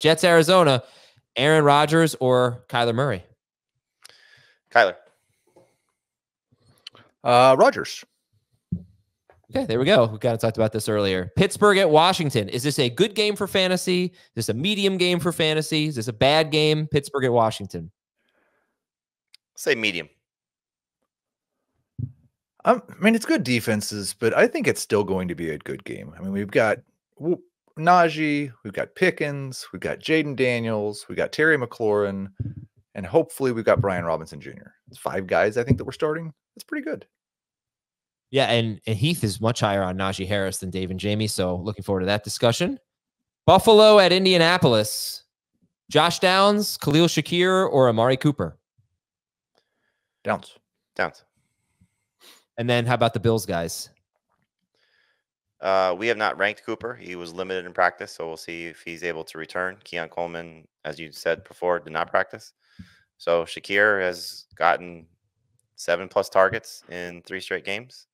Jets, Arizona, Aaron Rodgers or Kyler Murray? Kyler. Rodgers. Okay, there we go. We kind of talked about this earlier. Pittsburgh at Washington. Is this a good game for fantasy? Is this a medium game for fantasy? Is this a bad game? Pittsburgh at Washington. Say medium. I mean, it's good defenses, but I think it's still going to be a good game. I mean, we've got Najee, we've got Pickens, we've got Jaden Daniels, we've got Terry McLaurin, and hopefully we've got Brian Robinson Jr. It's 5 guys I think that we're starting. That's pretty good. Yeah, and Heath is much higher on Najee Harris than Dave and Jamey, so looking forward to that discussion. Buffalo at Indianapolis. Josh Downs, Khalil Shakir, or Amari Cooper? Downs. And then how about the Bills guys? We have not ranked Cooper. He was limited in practice, so we'll see if he's able to return. Keon Coleman, as you said before, did not practice. So Shakir has gotten 7+ targets in 3 straight games.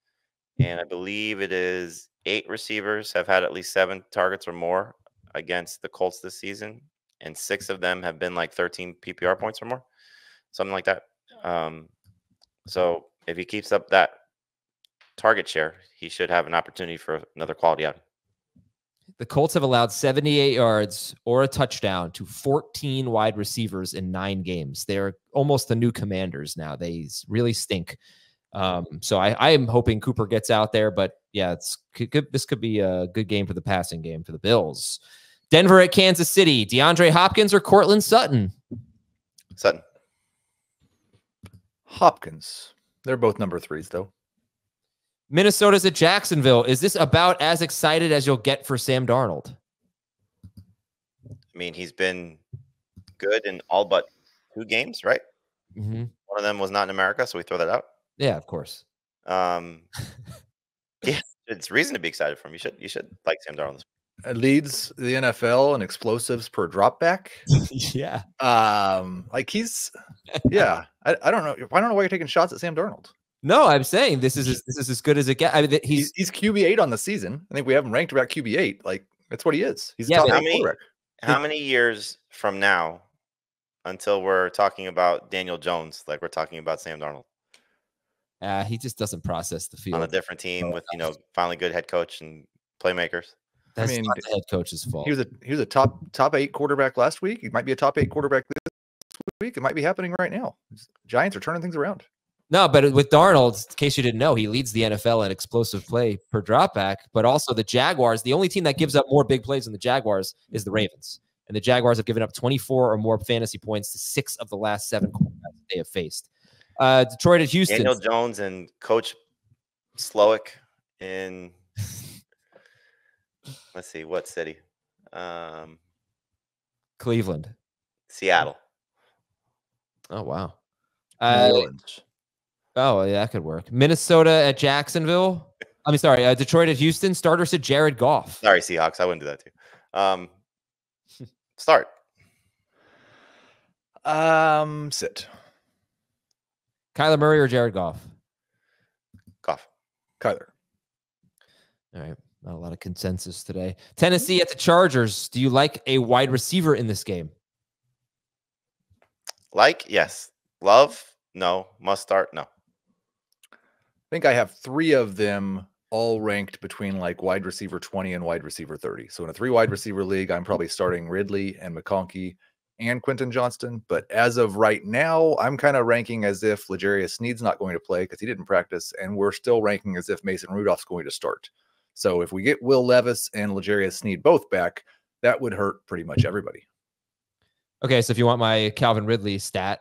And I believe it is 8 receivers have had at least 7 targets or more against the Colts this season. And 6 of them have been like 13 PPR points or more, something like that. So if he keeps up that target share, he should have an opportunity for another quality outing. The Colts have allowed 78 yards or a touchdown to 14 wide receivers in 9 games. They're almost the new Commanders now. They really stink. So I am hoping Cooper gets out there, but yeah, this could be a good game for the passing game for the Bills. Denver at Kansas City, DeAndre Hopkins or Cortland Sutton? Sutton. Hopkins. They're both number 3s, though. Minnesota's at Jacksonville. Is this about as excited as you'll get for Sam Darnold? I mean, he's been good in all but 2 games, right? Mm-hmm. One of them was not in America, so we throw that out. Yeah, of course. Yeah, it's reason to be excited for him. You should like Sam Darnold. It leads the NFL in explosives per drop back. Yeah. Like he's, yeah. I don't know. I don't know why you're taking shots at Sam Darnold. No, I'm saying this is as good as it gets. I mean, he's QB8 on the season. I think we have him ranked about QB8. Like that's what he is. He's how a top quarterback. How many years from now until we're talking about Daniel Jones like we're talking about Sam Darnold? He just doesn't process the field on a different team with finally good head coach and playmakers. That's not the head coach's fault. He was a top 8 quarterback last week. He might be a top 8 quarterback this week. It might be happening right now. Giants are turning things around. No, but with Darnold, in case you didn't know, he leads the NFL in explosive play per dropback. But also the Jaguars, the only team that gives up more big plays than the Jaguars is the Ravens. And the Jaguars have given up 24 or more fantasy points to 6 of the last 7 quarterbacks they have faced. Detroit at Houston. Daniel Jones and Coach Slowick in, let's see, what city? Cleveland. Seattle. Oh, wow. New Orleans. Oh, yeah, that could work. Minnesota at Jacksonville. I mean, sorry, Detroit at Houston. Starter said Jared Goff. Sorry, Seahawks. I wouldn't do that too. Start. Sit. Kyler Murray or Jared Goff? Goff. Kyler. All right. Not a lot of consensus today. Tennessee at the Chargers. Do you like a wide receiver in this game? Like, yes. Love, no. Must start, no. I think I have 3 of them all ranked between like wide receiver 20 and wide receiver 30. So in a 3 wide receiver league, I'm probably starting Ridley and McConkey and Quentin Johnston. But as of right now, I'm kind of ranking as if L'Jarius Sneed's not going to play because he didn't practice. And we're still ranking as if Mason Rudolph's going to start. So if we get Will Levis and L'Jarius Sneed both back, that would hurt pretty much everybody. Okay, so if you want my Calvin Ridley stat,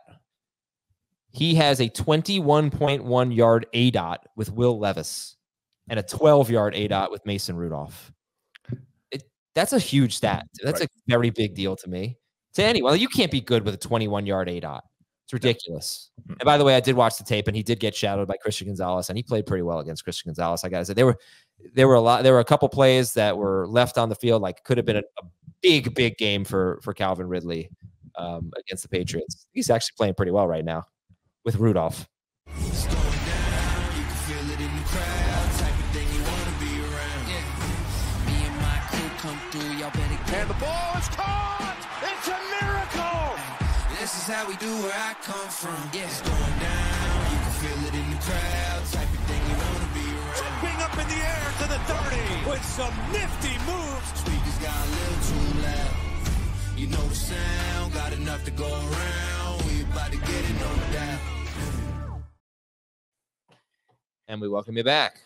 he has a 21.1 yard ADOT with Will Levis and a 12-yard ADOT with Mason Rudolph. That's a huge stat. That's a very big deal to me. To anyone, you can't be good with a 21-yard ADOT. It's ridiculous. And by the way, I did watch the tape, and he did get shadowed by Christian Gonzalez, and he played pretty well against Christian Gonzalez. I gotta say, there were a couple plays that were left on the field, like could have been a big game for Calvin Ridley against the Patriots. He's actually playing pretty well right now with Rudolph. It's going down, you can feel it in the crowd, type of thing you want to be around. Yeah. Me and my crew come through, y'all better get. And the ball is caught! is how we do where I come from. Yeah, it's going down. You can feel it in the crowd. Type of thing you wanna be around. Tripping up in the air to the 30 with some nifty moves. Speakers got a little too loud. You know the sound, got enough to go around. We about to get it, no doubt. And we welcome you back.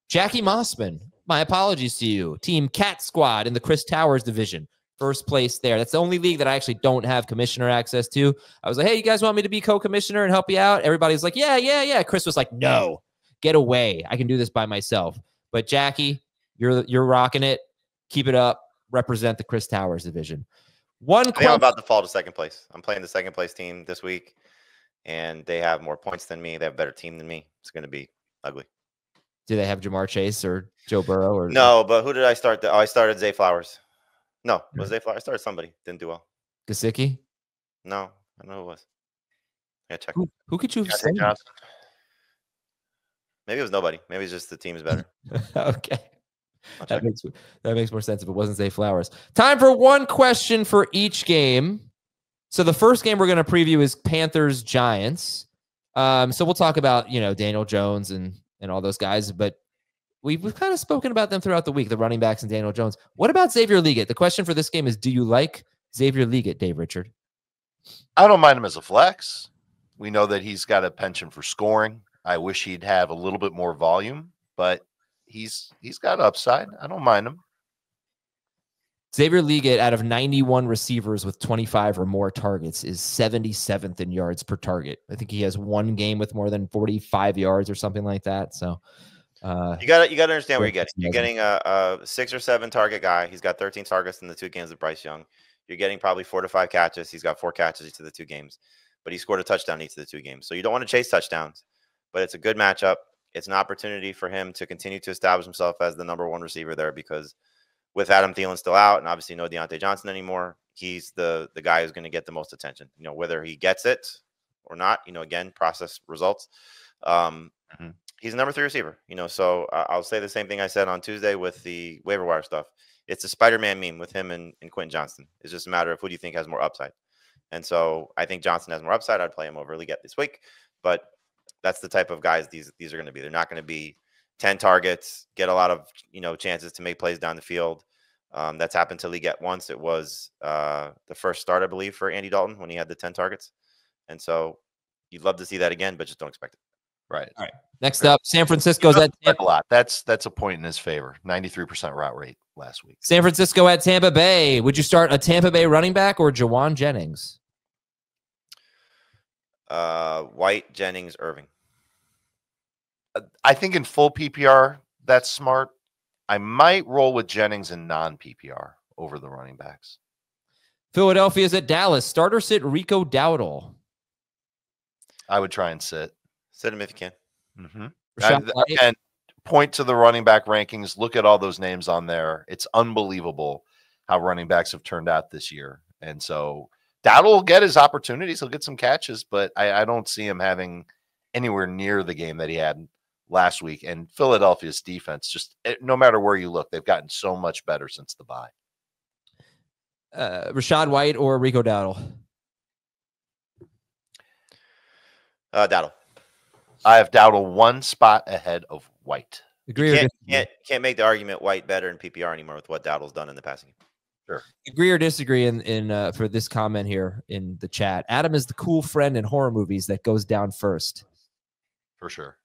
Jackie Mossman, my apologies to you. Team Cat Squad in the Chris Towers division. First place there. That's the only league that I actually don't have commissioner access to. I was like, hey, you guys want me to be co-commissioner and help you out? Everybody's like, yeah. Chris was like, no, get away. I can do this by myself. But Jackie, you're rocking it. Keep it up. Represent the Chris Towers division. I think I'm about to fall to second place. I'm playing the second place team this week, and they have more points than me. They have a better team than me. It's going to be ugly. Do they have Jamar Chase or Joe Burrow? Or no, but who did I start? I started Zay Flowers. No, it was Zay Flowers. I started somebody. Didn't do well. Gesicki? No, I don't know who it was. Yeah, check. Who could you have said? Maybe it was nobody. Maybe it's just the team is better. Okay. That makes more sense if it wasn't Zay Flowers. Time for one question for each game. So the first game we're going to preview is Panthers Giants. So we'll talk about, Daniel Jones and all those guys, but we've kind of spoken about them throughout the week, the running backs and Daniel Jones. What about Xavier Legette? The question for this game is, do you like Xavier Legette, Dave Richard? I don't mind him as a flex. We know that he's got a penchant for scoring. I wish he'd have a little bit more volume, but he's got upside. I don't mind him. Xavier Legette, out of 91 receivers with 25 or more targets, is 77th in yards per target. I think he has one game with more than 45 yards or something like that. So you got to understand what you're getting. You're getting a 6 or 7 target guy. He's got 13 targets in the 2 games with Bryce Young. You're getting probably 4 to 5 catches. He's got 4 catches each of the 2 games, but he scored a touchdown each of the 2 games. So you don't want to chase touchdowns, but it's a good matchup. It's an opportunity for him to continue to establish himself as the number 1 receiver there, because with Adam Thielen still out and obviously no Deontay Johnson anymore, he's the guy who's going to get the most attention. Whether he gets it or not, again, process results. He's a number 3 receiver, so I'll say the same thing I said on Tuesday with the waiver wire stuff. It's a Spider-Man meme with him and Quentin Johnston. It's just a matter of who do you think has more upside. And so I think Johnson has more upside. I'd play him over Legette this week, but that's the type of guys these are going to be. They're not going to be 10 targets, get a lot of, chances to make plays down the field. That's happened to Legette once. It was the first start, I believe, for Andy Dalton when he had the 10 targets. And so you'd love to see that again, but just don't expect it. Right. All right. Next up, San Francisco's at a lot. That's a point in his favor. 93% route rate last week. San Francisco at Tampa Bay. Would you start a Tampa Bay running back or Jawan Jennings? White, Jennings, Irving. I think in full PPR, that's smart. I might roll with Jennings in non-PPR over the running backs. Philadelphia's at Dallas. Starter sit Rico Dowdle. I would try and sit. Sit him if you can. And point to the running back rankings. Look at all those names on there. It's unbelievable how running backs have turned out this year. And so Dowdle will get his opportunities. He'll get some catches, but I don't see him having anywhere near the game that he had last week. And Philadelphia's defense, just no matter where you look, they've gotten so much better since the bye. Rachaad White or Rico Dowdle? Dowdle. I have Dowdle 1 spot ahead of White. Agree can't make the argument White better in PPR anymore with what Dowdle's done in the passing game. Sure. Agree or disagree in for this comment here in the chat. Adam is the cool friend in horror movies that goes down first. For sure.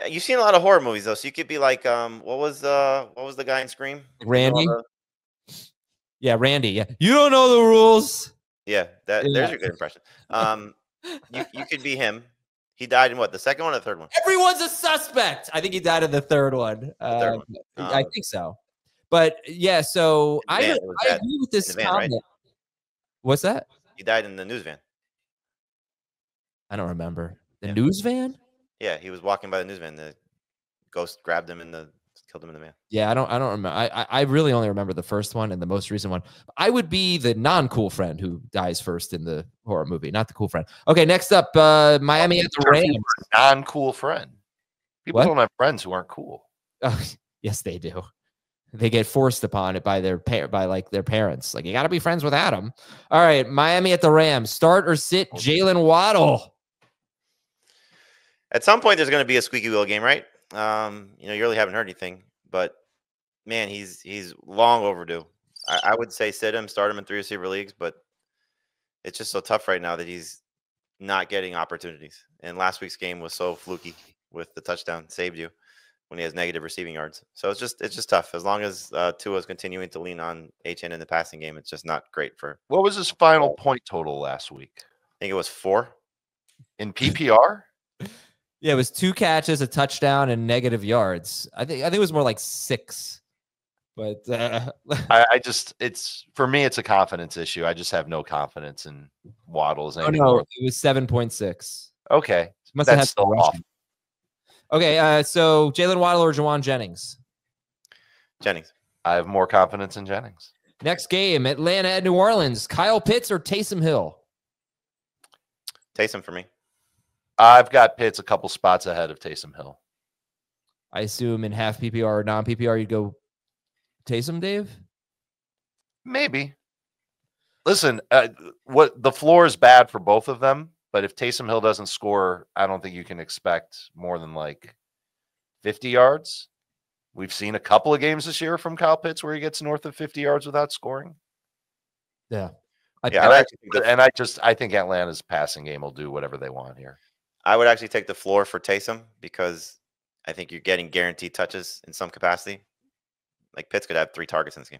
You've seen a lot of horror movies though, so you could be like, what was the guy in Scream? Randy. Yeah, Randy. Yeah, you don't know the rules. Yeah, there's your good impression. You could be him. He died in what, the second one or the third one? Everyone's a suspect. I think he died in the third one. I think so. But yeah, so I agree with this comment. Right? What's that? He died in the news van. I don't remember. The news van? Yeah, he was walking by the news van. The ghost grabbed him and killed him in the van. Yeah, I don't remember. I really only remember the first one and the most recent one. I would be the non-cool friend who dies first in the horror movie, not the cool friend. Okay, next up, Miami at the Rams. Non-cool friend. People don't have friends who aren't cool. Oh, yes, they do. they get forced upon it by their parents. Like, you got to be friends with Adam. All right, Miami at the Rams. Start or sit Jalen Waddle. At some point, there's going to be a squeaky wheel game, right? You really haven't heard anything, but man, he's long overdue. I would say sit him, start him in 3 receiver leagues, but it's just so tough right now that he's not getting opportunities. And last week's game was so fluky with the touchdown saved you when he has negative receiving yards. So it's just tough. As long as Tua is continuing to lean on HN in the passing game, it's just not great for. What was his final point total last week? I think it was 4 in PPR. Yeah, it was 2 catches, a touchdown, and negative yards. I think it was more like 6. But it's for me, it's a confidence issue. I just have no confidence in Waddles anymore. Oh no, it was 7.6. Okay, must have had still off. Okay, so Jalen Waddle or Jawan Jennings? Jennings. I have more confidence in Jennings. Next game, Atlanta at New Orleans. Kyle Pitts or Taysom Hill? Taysom for me. I've got Pitts a couple spots ahead of Taysom Hill. I assume in half PPR or non-PPR, you'd go Taysom, Dave? Maybe. Listen, what the floor is bad for both of them, but if Taysom Hill doesn't score, I don't think you can expect more than like 50 yards. We've seen a couple of games this year from Kyle Pitts where he gets north of 50 yards without scoring. Yeah. I think Atlanta's passing game will do whatever they want here. I would actually take the floor for Taysom because I think you're getting guaranteed touches in some capacity. Like Pitts could have 3 targets in this game.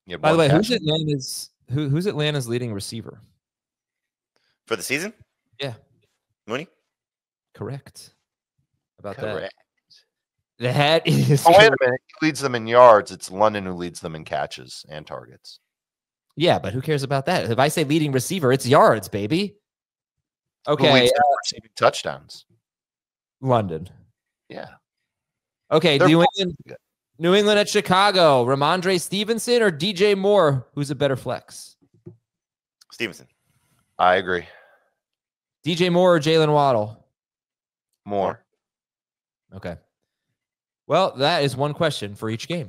Yeah. By the way, who's Atlanta's leading receiver for the season? Yeah, Mooney. Correct. About Correct. That is. Oh, wait a minute. He leads them in yards. It's London who leads them in catches and targets. Yeah, but who cares about that? If I say leading receiver, it's yards, baby. Okay. Who leads them receiving touchdowns? London. Yeah. Okay. New England at Chicago. Ramondre Stevenson or DJ Moore? Who's a better flex? Stevenson. I agree. DJ Moore or Jalen Waddle? Moore. Okay. Well, that is one question for each game.